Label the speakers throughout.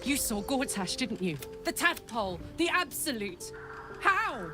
Speaker 1: You saw Gortash, didn't you? The tadpole, the absolute. How?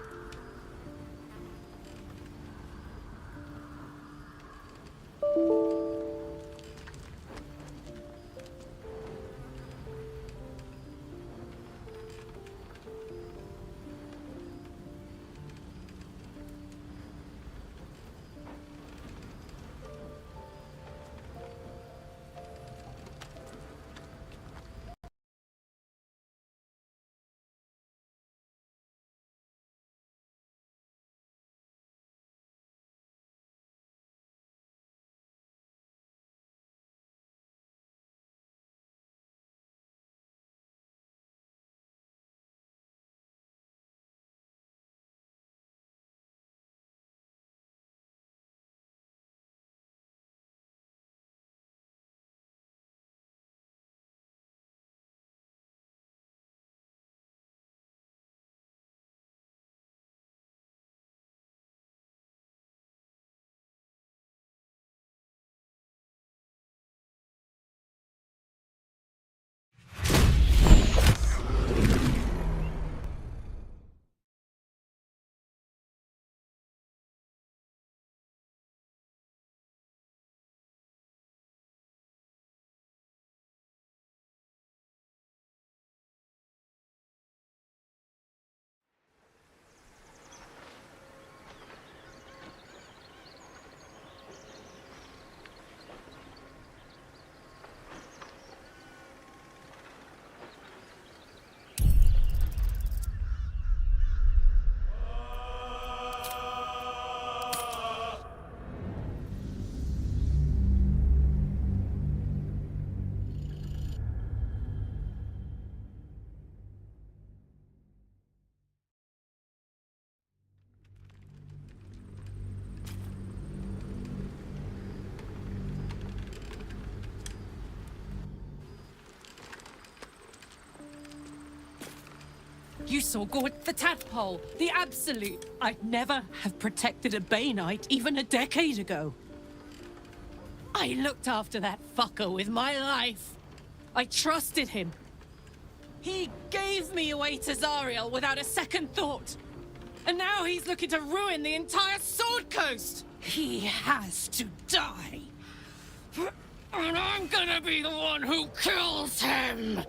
Speaker 1: You saw the tadpole, the absolute. I'd never have protected a Bay Knight even a decade ago. I looked after that fucker with my life. I trusted him. He gave me away to Zariel without a second thought. And now he's looking to ruin the entire Sword Coast. He has to die. And I'm gonna be the one who kills him.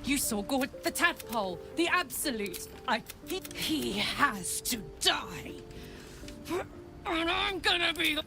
Speaker 1: You saw Gord, the tadpole, the absolute. He has to die. And I'm gonna be the...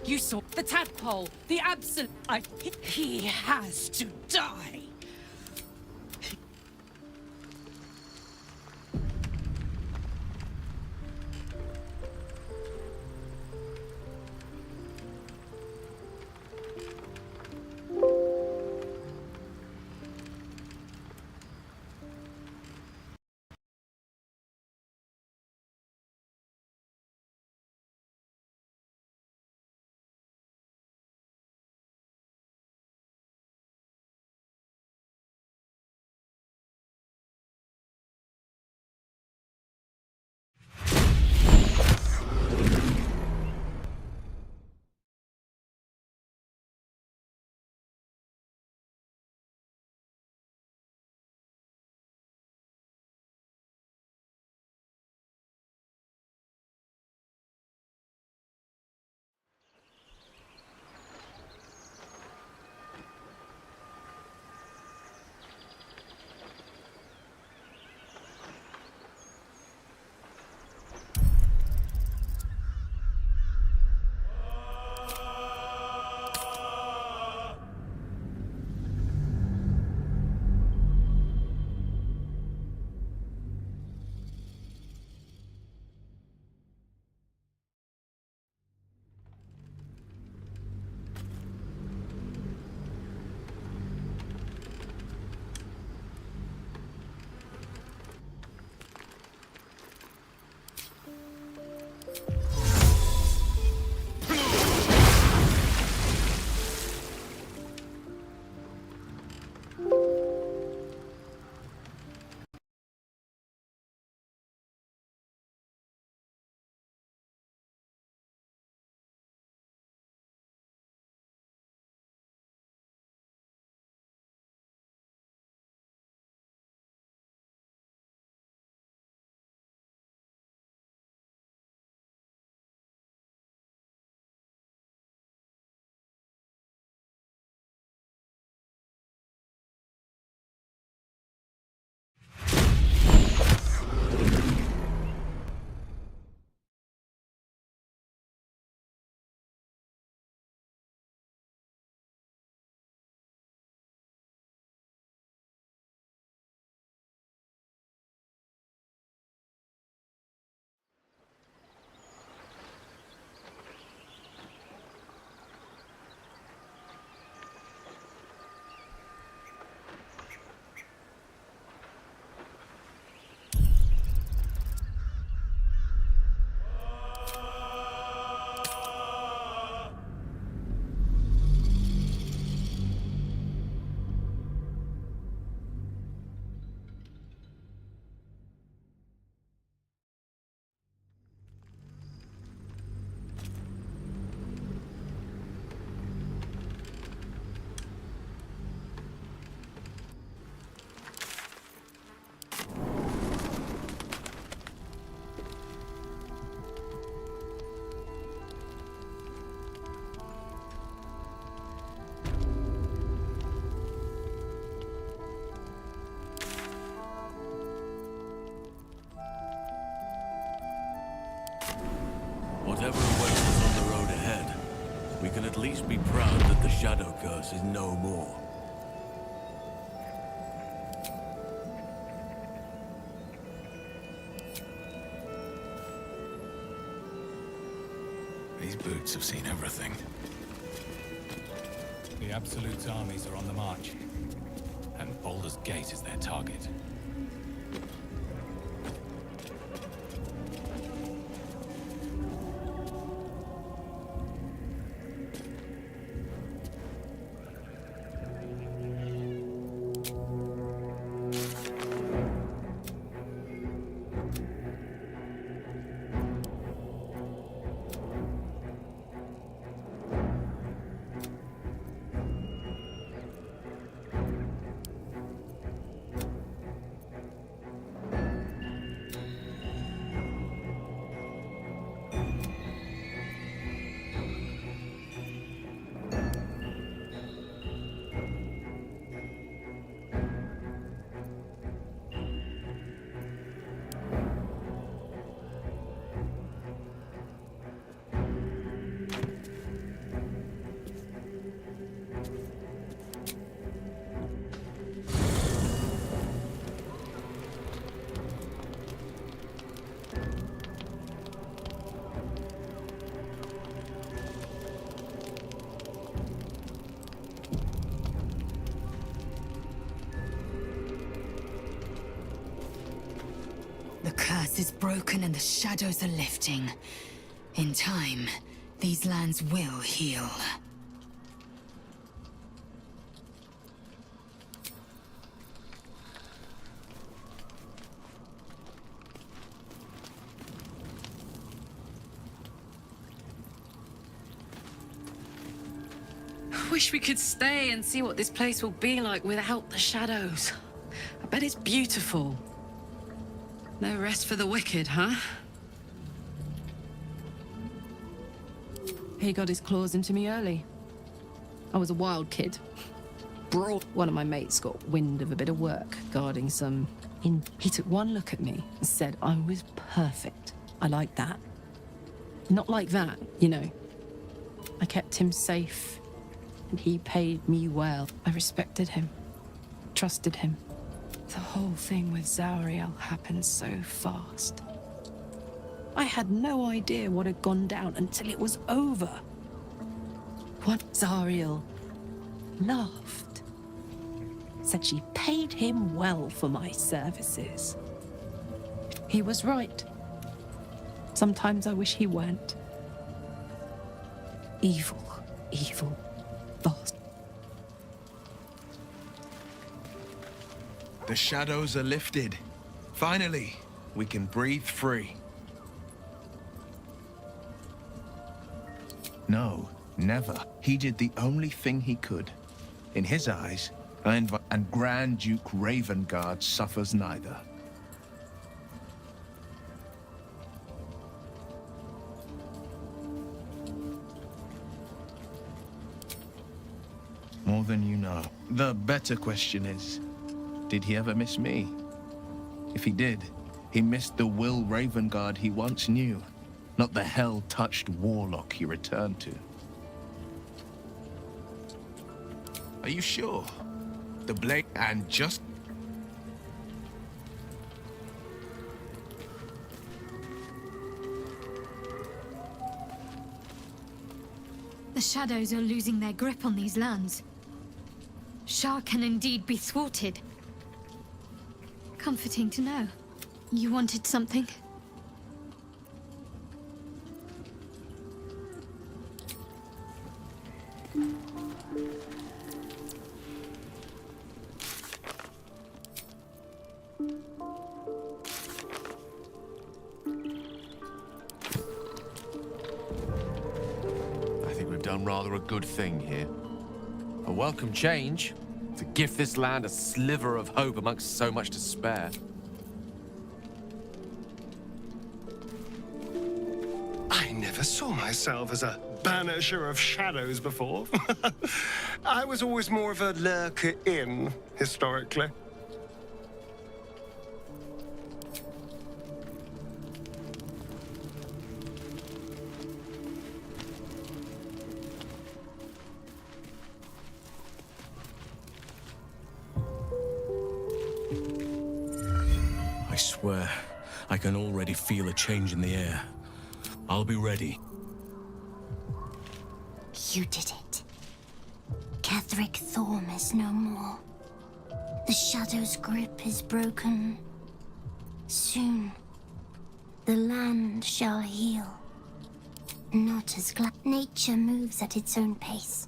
Speaker 1: You saw the tadpole, the absolute... He has to die.
Speaker 2: Whatever awaits us on the road ahead, we can at least be proud that the Shadow Curse is no more.
Speaker 3: These boots have seen everything.
Speaker 4: The Absolute's armies are on the march, and Baldur's Gate is their target.
Speaker 5: The curse is broken and the shadows are lifting. In time, these lands will heal.
Speaker 1: Wish we could stay and see what this place will be like without the shadows. I bet it's beautiful. No rest for the wicked, huh? He got his claws into me early. I was a wild kid. Brought one of my mates got wind of a bit of work guarding some inn. He took one look at me and said I was perfect. I like that. Not like that, you know. I kept him safe, and he paid me well. I respected him, trusted him. The whole thing with Zauriel happened so fast. I had no idea what had gone down until it was over. What Zauriel laughed. Said she paid him well for my services. He was right. Sometimes I wish he weren't. Evil, evil boss.
Speaker 6: The shadows are lifted. Finally, we can breathe free. No, never. He did the only thing he could. In his eyes, and Grand Duke Ravengard suffers neither. More than you know. The better question is, did he ever miss me? If he did, he missed the Will Ravengard he once knew, not the hell-touched warlock he returned to. Are you sure? The blade and just...
Speaker 7: The shadows are losing their grip on these lands. Shah can indeed be thwarted. Comforting to know. You wanted something?
Speaker 8: I think we've done rather a good thing here. A welcome change to give this land a sliver of hope amongst so much despair.
Speaker 9: I never saw myself as a banisher of shadows before. I was always more of a lurker-in, historically.
Speaker 2: can already feel a change in the air. I'll be ready.
Speaker 10: You did it. Catherick Thorm is no more. The Shadow's grip is broken. Soon, the land shall heal. Not as nature moves at its own pace,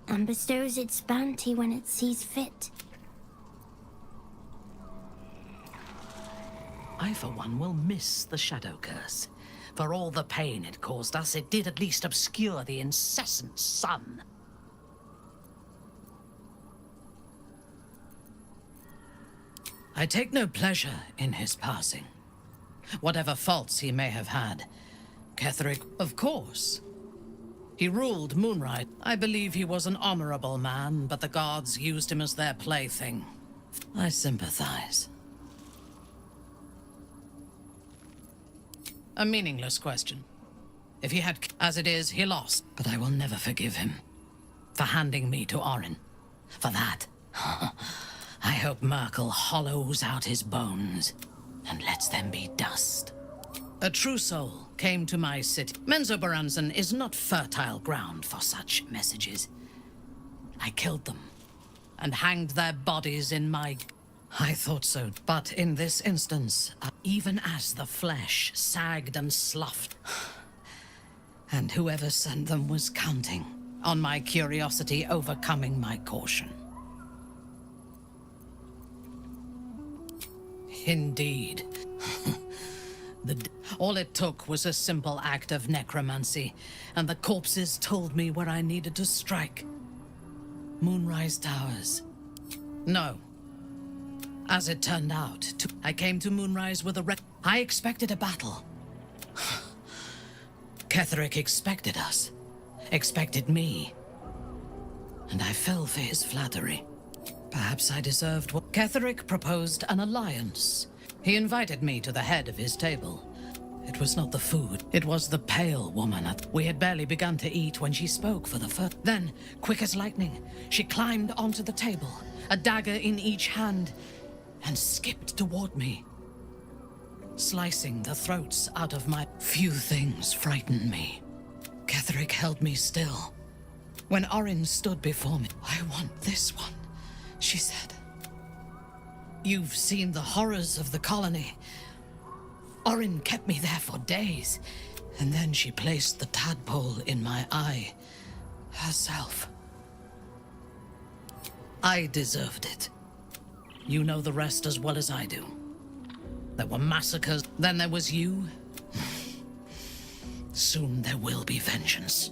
Speaker 10: and bestows its bounty when it sees fit.
Speaker 11: I, for one, will miss the Shadow Curse. For all the pain it caused us, it did at least obscure the incessant sun. I take no pleasure in his passing. Whatever faults he may have had, Catherick, of course. He ruled Moonrise. I believe he was an honorable man, but the gods used him as their plaything. I sympathize. A meaningless question. If he had... As it is, he lost. But I will never forgive him for handing me to Orin. For that, I hope Merkel hollows out his bones and lets them be dust. A true soul came to my city. Menzoberranzan is not fertile ground for such messages. I killed them and hanged their bodies in my... I thought so, but in this instance, even as the flesh sagged and sloughed, and whoever sent them was counting on my curiosity overcoming my caution. Indeed. All it took was a simple act of necromancy, and the corpses told me where I needed to strike. Moonrise Towers. No. As it turned out, I came to Moonrise with a I expected a battle. Catherick expected us. Expected me. And I fell for his flattery. Perhaps I deserved what... Catherick proposed an alliance. He invited me to the head of his table. It was not the food. It was the pale woman. We had barely begun to eat when she spoke for the first... Then, quick as lightning, she climbed onto the table, a dagger in each hand, and skipped toward me, slicing the throats out of my... Few things frightened me. Catherick held me still. When Orin stood before me, I want this one, she said. You've seen the horrors of the colony. Orin kept me there for days, and then she placed the tadpole in my eye, herself. I deserved it. You know the rest as well as I do. There were massacres, then there was you. Soon there will be vengeance.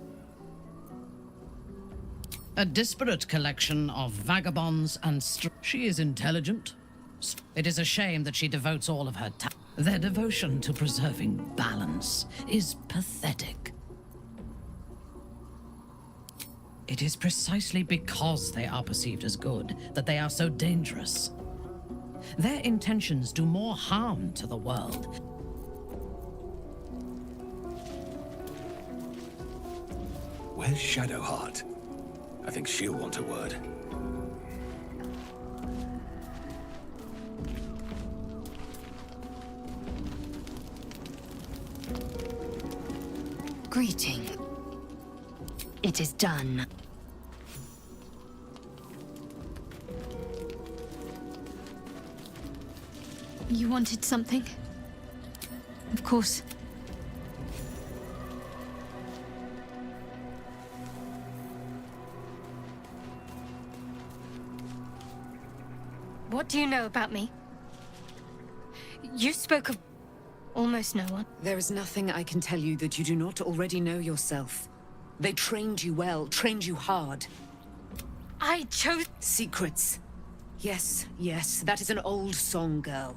Speaker 11: A disparate collection of vagabonds and she is intelligent. It is a shame that she devotes all of her time. Their devotion to preserving balance is pathetic. It is precisely because they are perceived as good that they are so dangerous. Their intentions do more harm to the world.
Speaker 3: Where's Shadowheart? I think she'll want a word.
Speaker 5: Greeting. It is done.
Speaker 7: You wanted something? Of course. What do you know about me? You spoke of almost no one.
Speaker 12: There is nothing I can tell you that you do not already know yourself. They trained you well, trained you hard.
Speaker 7: I chose...
Speaker 12: Secrets. Yes, yes, that is an old song, girl.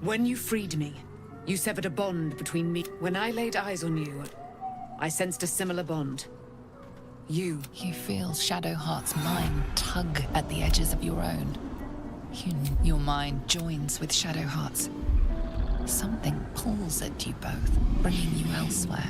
Speaker 12: When you freed me, you severed a bond between me. When I laid eyes on you, I sensed a similar bond. You
Speaker 13: feel Shadowheart's mind tug at the edges of your own. Your mind joins with Shadowheart's. Something pulls at you both, bringing you elsewhere.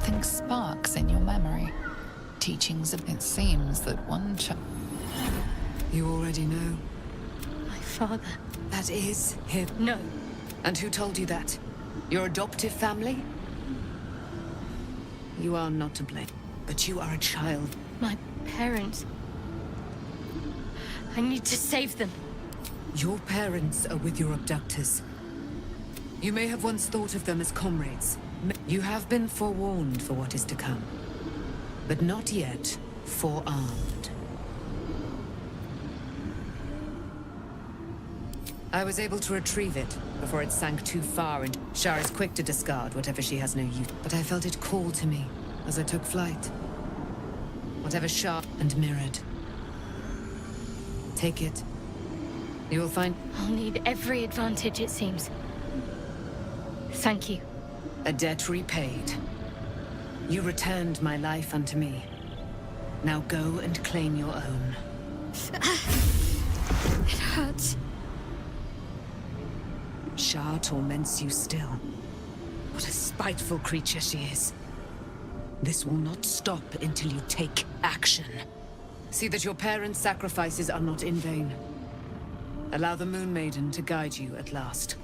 Speaker 13: something sparks in your memory. Teachings of it seems that one child.
Speaker 12: You already know.
Speaker 7: My father.
Speaker 12: That is him.
Speaker 7: No.
Speaker 12: And who told you that? Your adoptive family? You are not to blame, but you are a child.
Speaker 7: My parents. I need to save them.
Speaker 12: Your parents are with your abductors. You may have once thought of them as comrades. You have been forewarned for what is to come, but not yet forearmed. I was able to retrieve it before it sank too far, and Shar is quick to discard whatever she has no use. But I felt it call to me as I took flight. Whatever Shar and mirrored. Take it. You will find...
Speaker 7: I'll need every advantage, it seems. Thank you.
Speaker 12: A debt repaid. You returned my life unto me. Now go and claim your own.
Speaker 7: It hurts.
Speaker 12: Shar torments you still. What a spiteful creature she is. This will not stop until you take action. See that your parents' sacrifices are not in vain. Allow the Moon Maiden to guide you at last.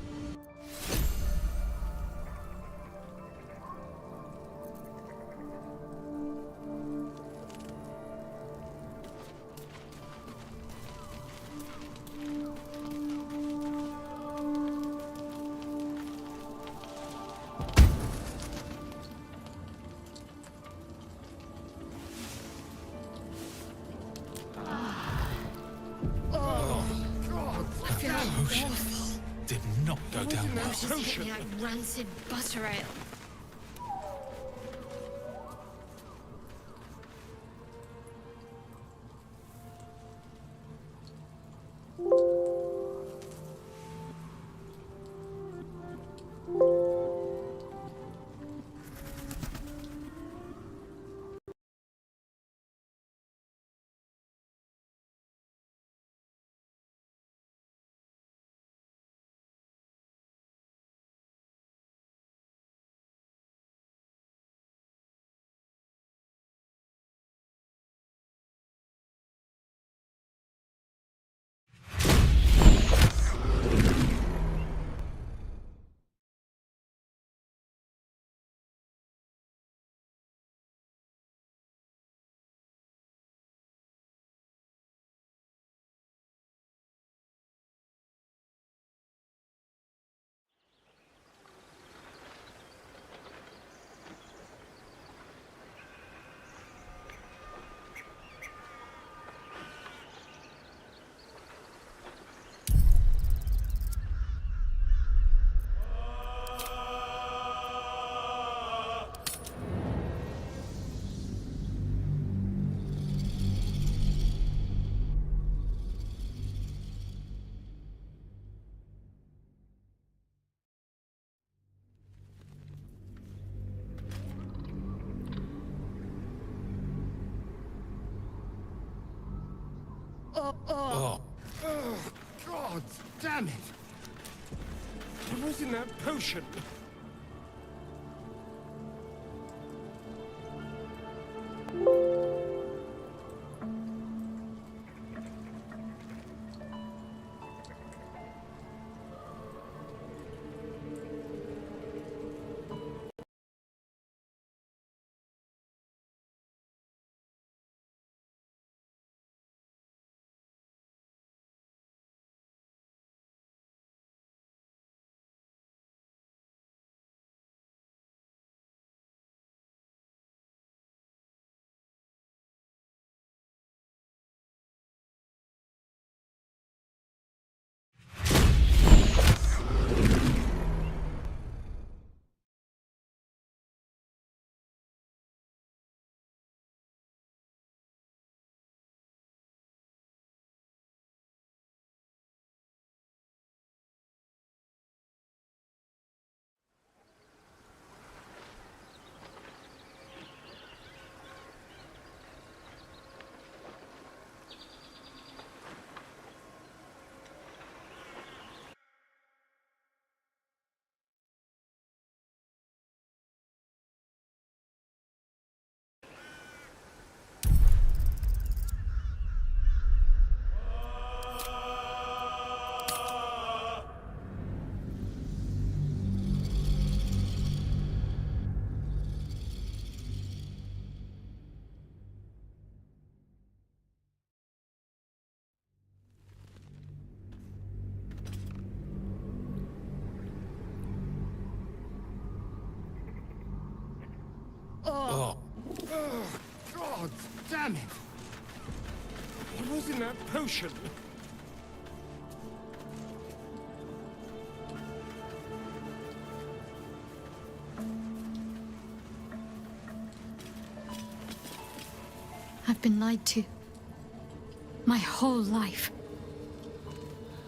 Speaker 4: Did not go down well.
Speaker 7: Just hit me like rancid butter ale.
Speaker 9: Oh, God damn it! What was in that potion? Oh, God damn it! What was in that potion?
Speaker 7: I've been lied to. My whole life.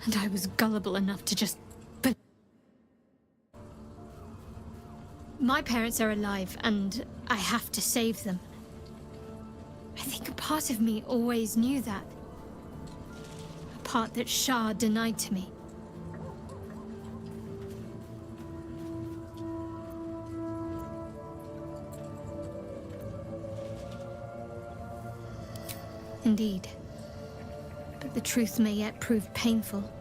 Speaker 7: And I was gullible enough to just... But my parents are alive, and I have to save them. I think a part of me always knew that. A part that Shah denied to me. Indeed. But the truth may yet prove painful.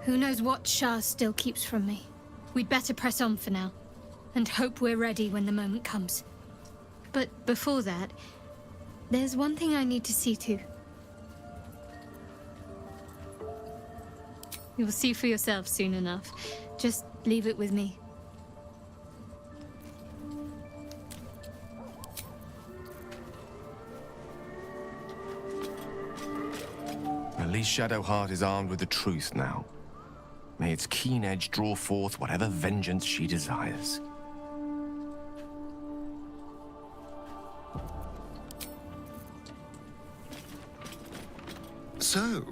Speaker 7: Who knows what Shah still keeps from me? We'd better press on for now, and hope we're ready when the moment comes. But before that, there's one thing I need to see to. You'll see for yourself soon enough. Just leave it with me.
Speaker 8: At least Shadowheart is armed with the truth now. May its keen edge draw forth whatever vengeance she desires.
Speaker 9: So,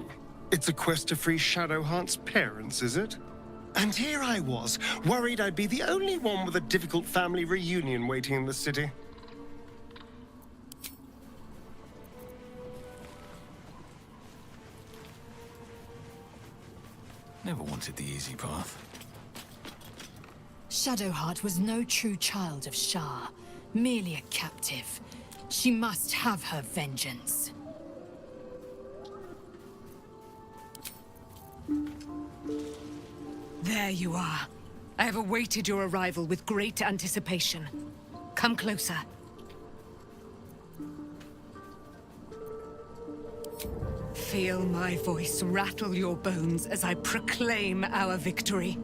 Speaker 9: it's a quest to free Shadowheart's parents, is it? And here I was, worried I'd be the only one with a difficult family reunion waiting in the city.
Speaker 3: Never wanted the easy path.
Speaker 5: Shadowheart was no true child of Shah, merely a captive. She must have her vengeance.
Speaker 12: There you are. I have awaited your arrival with great anticipation. Come closer. Feel my voice rattle your bones as I proclaim our victory.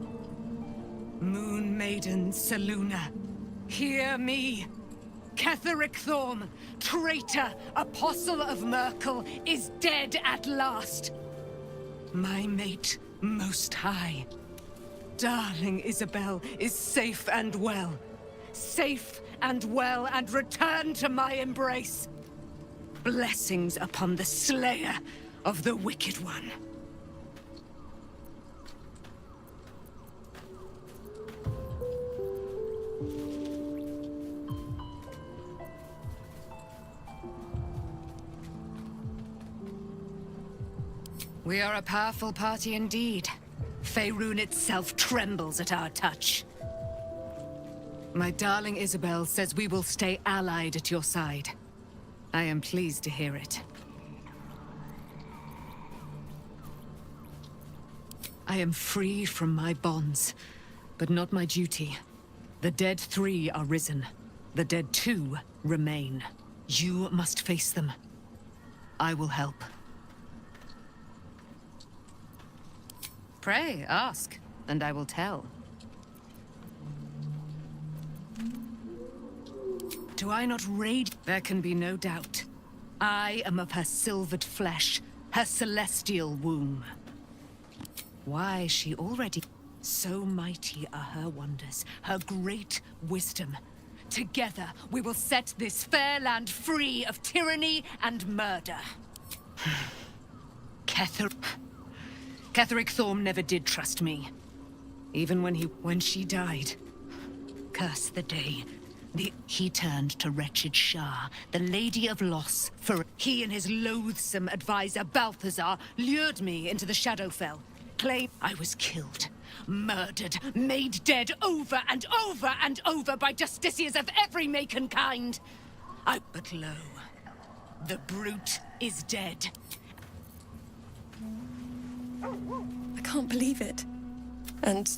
Speaker 12: Moon Maiden Selûne, hear me. Ketheric Thorm, traitor, apostle of Merkel, is dead at last. My mate, Most High. Darling Isabel is safe and well. Safe and well, and returned to my embrace. Blessings upon the slayer of the Wicked One. We are a powerful party indeed. Faerun itself trembles at our touch. My darling Isabel says we will stay allied at your side. I am pleased to hear it. I am free from my bonds, but not my duty. The dead 3 are risen. The dead 2 remain. You must face them. I will help. Pray, ask, and I will tell. Do I not rage? There can be no doubt. I am of her silvered flesh, her celestial womb. Why, she already... So mighty are her wonders, her great wisdom. Together, we will set this fair land free of tyranny and murder. Ketheric Thorm never did trust me. Even when she died. Curse the day. He turned to wretched Shah, the Lady of Loss, for he and his loathsome advisor Balthazar lured me into the Shadowfell. Claim I was killed, murdered, made dead over and over and over by justiciars of every make and kind. But lo, the brute is dead.
Speaker 14: I can't believe it. And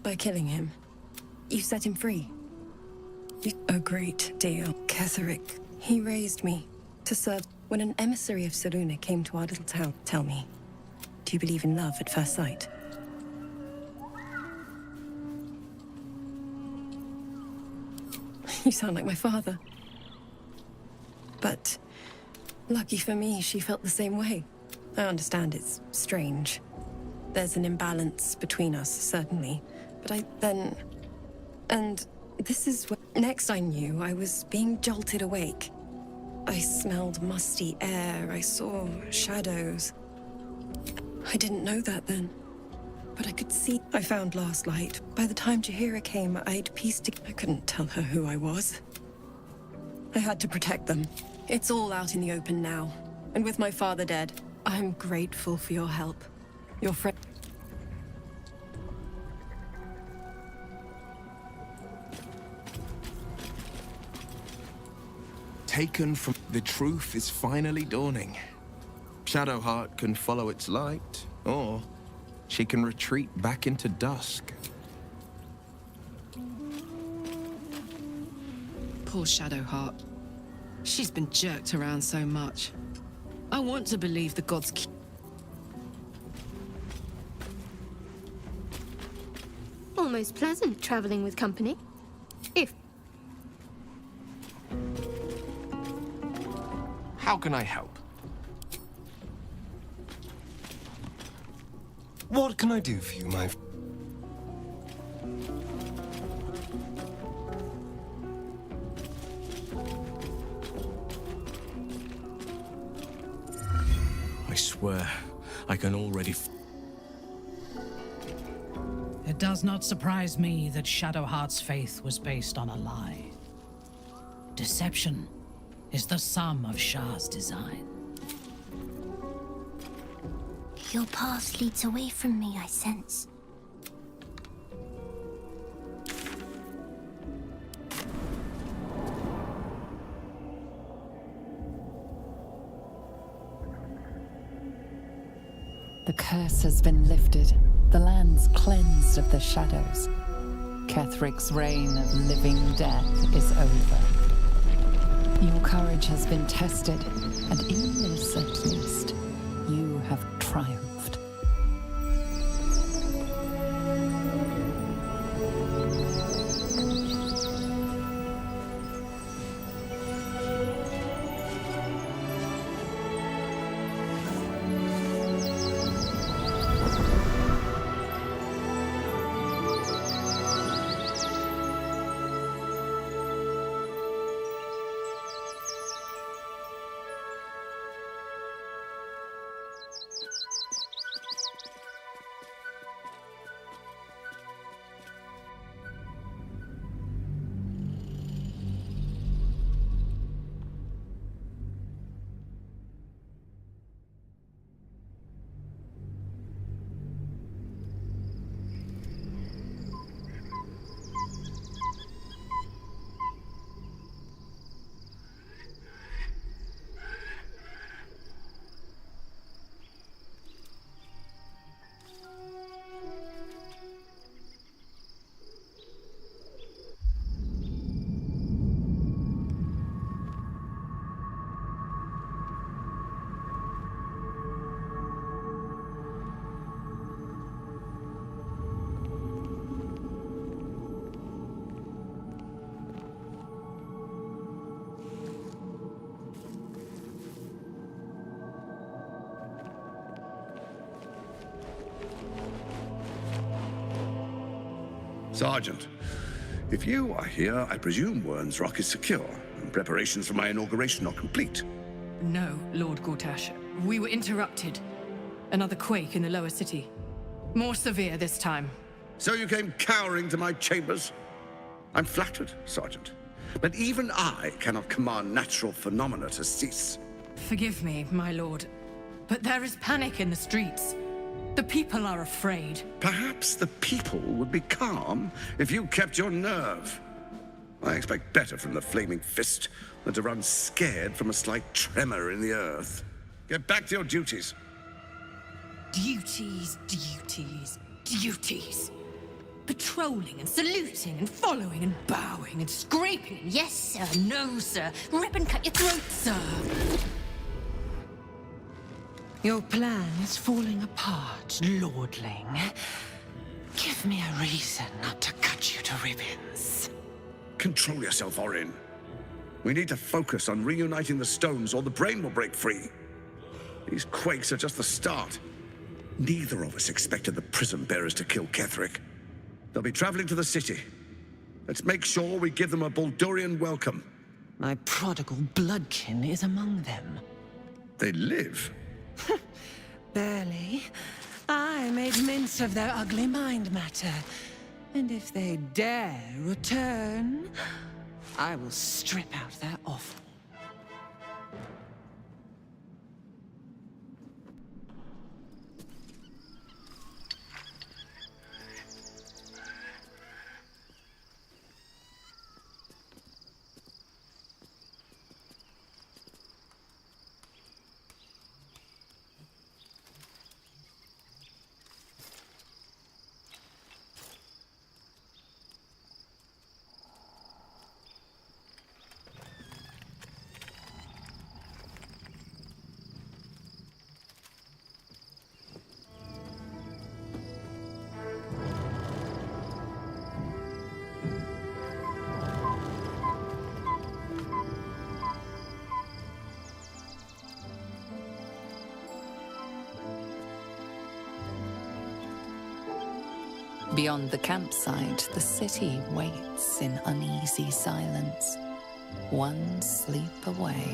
Speaker 14: by killing him, you set him free. A great deal. Ketheric, he raised me to serve. When an emissary of Selûne came to our little town, tell me, do you believe in love at first sight? You sound like my father. But lucky for me, she felt the same way. I understand it's strange. There's an imbalance between us, certainly. But And this is what... Next I knew, I was being jolted awake. I smelled musty air, I saw shadows. I didn't know that then. But I could see. I found last light. By the time Jahira came, I'd pieced it. I couldn't tell her who I was. I had to protect them. It's all out in the open now. And with my father dead, I'm grateful for your help. Your friend.
Speaker 6: Taken from... The truth is finally dawning. Shadowheart can follow its light, or she can retreat back into dusk.
Speaker 12: Poor Shadowheart. She's been jerked around so much. I want to believe the gods keep...
Speaker 7: Almost pleasant traveling with company. If...
Speaker 8: How can I help?
Speaker 9: What can I do for you, my...
Speaker 2: I swear, I can already...
Speaker 11: It does not surprise me that Shadowheart's faith was based on a lie. Deception is the sum of Shah's design.
Speaker 10: Your path leads away from me, I sense.
Speaker 13: The curse has been lifted. The land's cleansed of the shadows. Kethric's reign of living death is over. Your courage has been tested, and in this at least, you have triumphed.
Speaker 3: Sergeant, if you are here, I presume Wern's Rock is secure, and preparations for my inauguration are complete.
Speaker 12: No, Lord Gortash. We were interrupted. Another quake in the lower city. More severe this time.
Speaker 3: So you came cowering to my chambers? I'm flattered, Sergeant. But even I cannot command natural phenomena to cease.
Speaker 12: Forgive me, my lord, but there is panic in the streets. The people are afraid.
Speaker 3: Perhaps the people would be calm if you kept your nerve. I expect better from the Flaming Fist than to run scared from a slight tremor in the earth. Get back to your duties.
Speaker 1: Duties, duties, duties. Patrolling and saluting and following and bowing and scraping. Yes, sir. No, sir. Rip and cut your throat, sir. Your plan is falling apart, lordling. Give me a reason not to cut you to ribbons.
Speaker 3: control yourself, Orin. We need to focus on reuniting the stones or the brain will break free. These quakes are just the start. Neither of us expected the Prism Bearers to kill Ketheric. They'll be traveling to the city. Let's make sure we give them a Baldurian welcome.
Speaker 15: My prodigal bloodkin is among them.
Speaker 3: They live?
Speaker 15: Barely. I made mince of their ugly mind matter. And if they dare return, I will strip out their offal.
Speaker 13: Beyond the campsite, the city waits in uneasy silence, one sleep away.